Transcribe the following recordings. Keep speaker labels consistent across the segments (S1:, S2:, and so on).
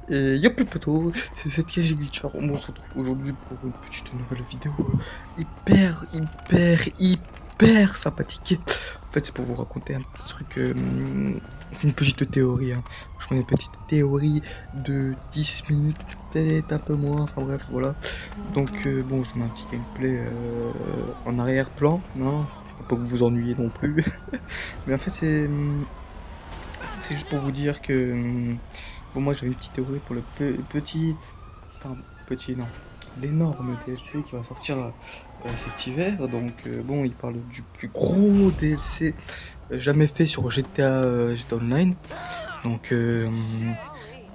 S1: Et yop les potos, c'est cette KG Glitcher. On se retrouve aujourd'hui pour une petite nouvelle vidéo hyper sympathique. En fait, c'est pour vous raconter un petit truc, une petite théorie. Hein. Je prends une petite théorie de 10 minutes, peut-être un peu moins. Enfin bref, voilà. Donc, bon, je mets un petit gameplay en arrière-plan. Non, pas que vous vous ennuyez non plus. Mais en fait, c'est juste pour vous dire que. Bon, moi j'avais une petite théorie pour le petit. Enfin, petit, non. L'énorme DLC qui va sortir cet hiver. Donc, bon, il parle du plus gros DLC jamais fait sur GTA Online. Donc,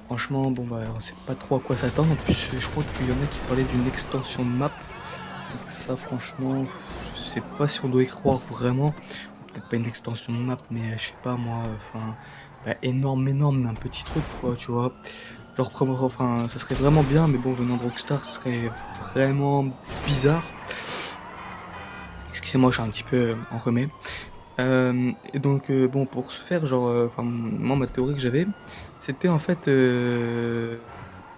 S1: franchement, bon, bah, on sait pas trop à quoi s'attendre. En plus, je crois qu'il y en a qui parlaient d'une extension de map. Donc, ça, franchement, je sais pas si on doit y croire vraiment. Peut-être pas une extension de map, mais je sais pas moi. Enfin, bah, énorme, mais un petit truc, quoi, tu vois. Genre, enfin, ça serait vraiment bien, mais bon, venant de Rockstar, ce serait vraiment bizarre. Excusez-moi, je suis un petit peu enrhumé. Et donc, bon, pour ce faire, genre, enfin, moi, ma théorie que j'avais, c'était en fait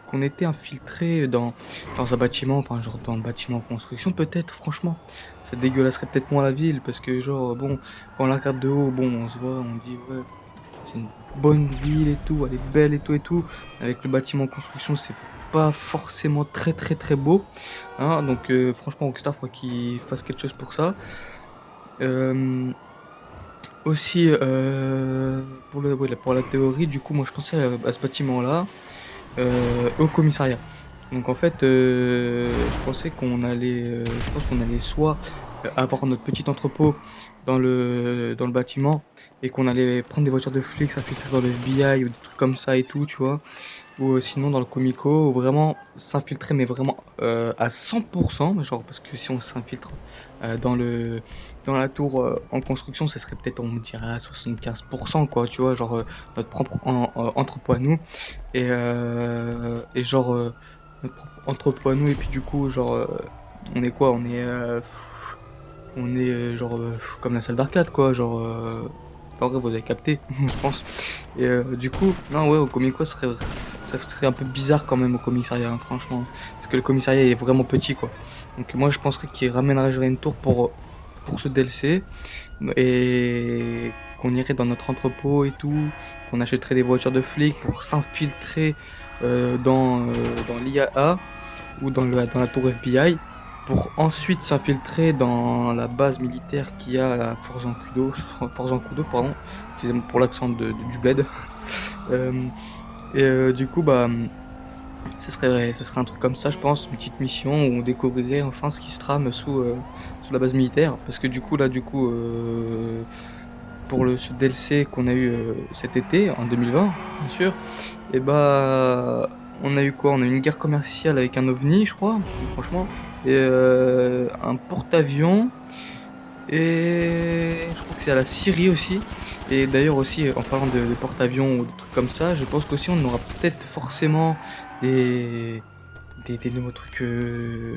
S1: qu'on était infiltré dans un bâtiment, enfin, genre, dans le bâtiment en construction, peut-être, franchement. Ça dégueulasserait peut-être moins la ville, parce que, genre, bon, quand on la regarde de haut, bon, on se voit, on dit, ouais, c'est une bonne ville et tout, elle est belle et tout. Avec le bâtiment en construction, c'est pas forcément très beau. Hein, donc franchement, Rockstar, faut qu'il fasse quelque chose pour ça. Euh, Aussi, pour la théorie, du coup, moi je pensais à ce bâtiment-là, au commissariat. Donc en fait, je pensais je pense qu'on allait soit avoir notre petit entrepôt dans le bâtiment et qu'on allait prendre des voitures de flics, s'infiltrer dans le FBI ou des trucs comme ça et tout, tu vois. Ou sinon dans le comico, ou vraiment s'infiltrer, mais vraiment à 100%, genre parce que si on s'infiltre dans la tour en construction, ça serait peut-être, on me dirait, à 75%, quoi, tu vois, genre notre propre entrepôt à nous. Et genre, notre propre entrepôt à nous, et puis du coup, genre, on est quoi? On est genre comme la salle d'arcade, quoi, genre. Enfin, en vrai, vous avez capté, je pense. Et du coup, non, ouais, au Comico, ça serait un peu bizarre quand même au commissariat, hein, franchement. Parce que le commissariat est vraiment petit, quoi. Donc, moi, je penserais qu'il ramènerait une tour pour ce DLC. Et qu'on irait dans notre entrepôt et tout. Qu'on achèterait des voitures de flics pour s'infiltrer dans l'IAA ou dans la tour FBI pour ensuite s'infiltrer dans la base militaire qu'il y a à Forzancudo, pardon, excusez-moi pour l'accent du bled. Euh, du coup, bah, ça serait un truc comme ça, je pense, une petite mission où on découvrirait enfin ce qui se trame sous la base militaire. Parce que pour ce DLC qu'on a eu cet été, en 2020, bien sûr, et bah, on a eu quoi? On a eu une guerre commerciale avec un OVNI, je crois, franchement, et un porte-avions, et je crois que c'est à la Syrie aussi. Et d'ailleurs aussi, en parlant de porte-avions ou de trucs comme ça, je pense qu'aussi on aura peut-être forcément des, des nouveaux trucs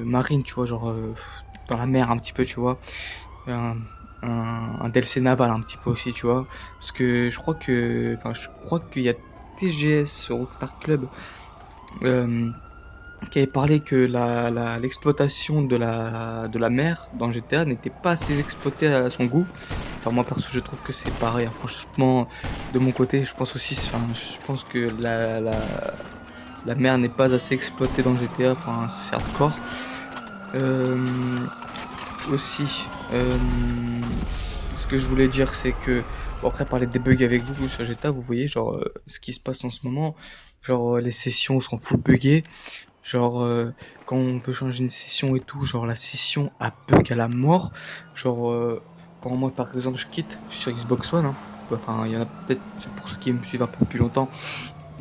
S1: marines, tu vois, genre dans la mer un petit peu, tu vois. Un, un DLC naval un petit peu aussi, tu vois. Parce que je crois qu'il y a TGS, Rockstar Club, euh, qui avait parlé que l'exploitation de la mer dans GTA n'était pas assez exploitée à son goût. Enfin, moi perso, je trouve que c'est pareil, hein. Franchement, de mon côté, je pense aussi, enfin, je pense que la mer n'est pas assez exploitée dans GTA, enfin, c'est hardcore. Euh, Aussi, ce que je voulais dire, c'est que, bon, après parler des bugs avec vous sur GTA, vous voyez, genre, ce qui se passe en ce moment, genre, les sessions sont full buggées. Genre, quand on veut changer une session et tout, genre la session a bug à la mort. Genre, quand moi par exemple je quitte, je suis sur Xbox One, hein. Enfin, il y en a peut-être, pour ceux qui me suivent un peu depuis longtemps,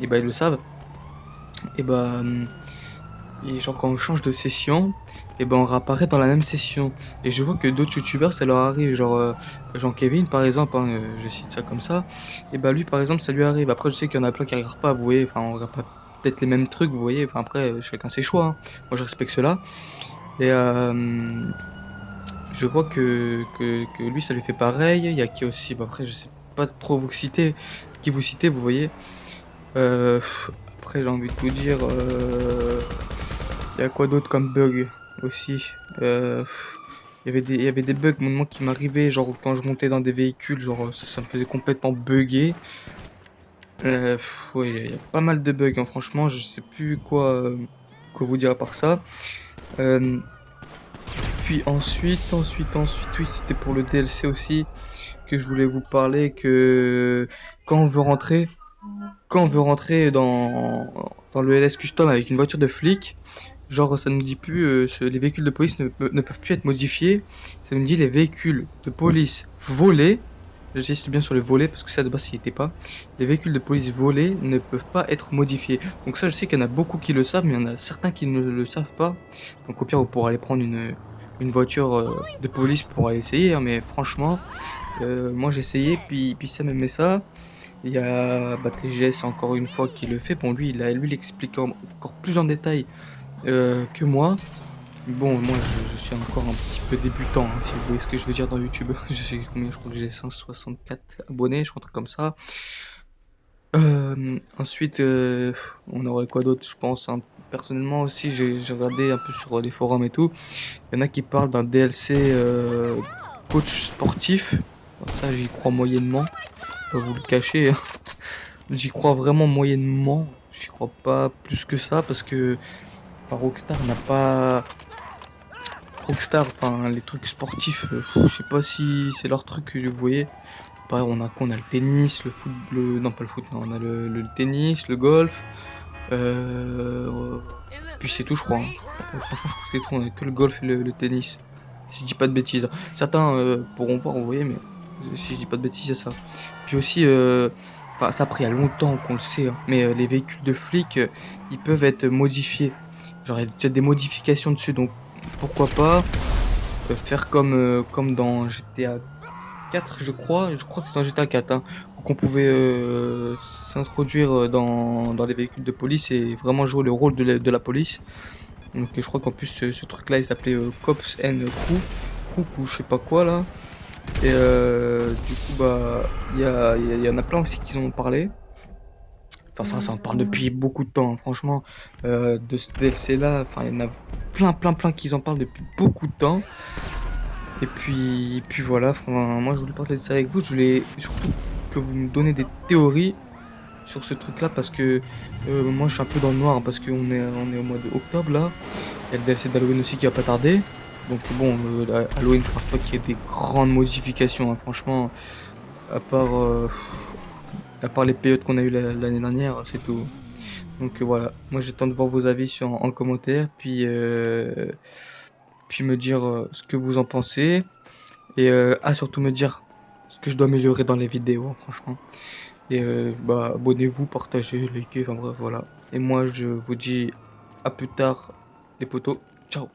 S1: et bah ils le savent. Et bah, et genre quand on change de session, et ben on réapparaît dans la même session. Et je vois que d'autres youtubeurs ça leur arrive, genre Jean-Kevin par exemple, hein, je cite ça comme ça. Et bah lui par exemple ça lui arrive. Après je sais qu'il y en a plein qui regardent pas, vous voyez, enfin on regarde pas peut-être les mêmes trucs, vous voyez. Enfin après chacun ses choix, hein. Moi je respecte cela. Et je vois que lui ça lui fait pareil. Il y a qui aussi, bah après je sais pas trop qui vous citez, vous voyez. Après, j'ai envie de vous dire, il y a quoi d'autre comme bug aussi? Il y avait des bugs moi, qui m'arrivaient, genre quand je montais dans des véhicules, genre ça me faisait complètement bugger. Ouais, il y a pas mal de bugs, hein, franchement, je sais plus quoi vous dire à part ça. Euh, Puis ensuite, oui, c'était pour le DLC aussi que je voulais vous parler que quand on veut rentrer, quand on veut rentrer dans le LS Custom avec une voiture de flic, genre ça ne nous dit plus les véhicules de police ne peuvent plus être modifiés. Ça nous dit les véhicules de police volés. J'insiste bien sur le volet parce que ça de base il n'y était pas. Les véhicules de police volés ne peuvent pas être modifiés. Donc ça je sais qu'il y en a beaucoup qui le savent, mais il y en a certains qui ne le savent pas. Donc au pire vous pourrez aller prendre une voiture de police pour aller essayer, hein, mais franchement, moi j'ai essayé, puis ça m'aimait ça. Il y a TGS encore une fois qui le fait. Bon lui il explique encore plus en détail que moi. Bon, moi je suis encore un petit peu débutant, hein, si vous voyez ce que je veux dire dans YouTube. Je sais combien, je crois que j'ai 164 abonnés, je crois un truc comme ça. Ensuite, on aurait quoi d'autre, je pense, hein. Personnellement aussi, j'ai regardé un peu sur les forums et tout. Il y en a qui parlent d'un DLC coach sportif. Alors ça, j'y crois moyennement. Pas vous le cacher, hein. J'y crois vraiment moyennement. J'y crois pas plus que ça parce que enfin, Rockstar n'a pas. Rockstar, enfin les trucs sportifs, je sais pas si c'est leur truc, vous voyez. Pareil, on a le tennis, le foot, non pas le foot, non, on a le tennis, le golf, puis c'est tout, je crois, hein. Franchement, je crois que c'est tout, on a que le golf et le tennis. Si je dis pas de bêtises. Certains pourront voir, vous voyez, mais si je dis pas de bêtises, c'est ça. Puis aussi, enfin, ça après, il y a longtemps qu'on le sait, hein, mais les véhicules de flics, ils peuvent être modifiés. Genre, il y a déjà des modifications dessus, donc pourquoi pas faire comme dans GTA 4, je crois que c'est dans GTA 4, hein, où qu'on pouvait s'introduire dans les véhicules de police et vraiment jouer le rôle de la police. Donc je crois qu'en plus ce truc-là il s'appelait Cops and Crook ou je sais pas quoi là. Et du coup bah il y en a plein aussi qui en ont parlé. Enfin ça en parle depuis beaucoup de temps, hein, franchement. De ce DLC là, enfin il y en a plein qui en parlent depuis beaucoup de temps. Et puis voilà, moi je voulais parler de ça avec vous, je voulais surtout que vous me donnez des théories sur ce truc-là parce que moi je suis un peu dans le noir parce on est au mois d'octobre là. Il y a le DLC d'Halloween aussi qui va pas tarder. Donc bon, Halloween je pense pas qu'il y ait des grandes modifications, hein, franchement, à part, euh, à part les périodes qu'on a eu l'année dernière, c'est tout. Donc voilà, moi j'attends de voir vos avis en commentaire, puis me dire ce que vous en pensez. Et surtout me dire ce que je dois améliorer dans les vidéos, hein, franchement. Et bah, abonnez-vous, partagez, likez, enfin bref, voilà. Et moi, je vous dis à plus tard, les potos. Ciao!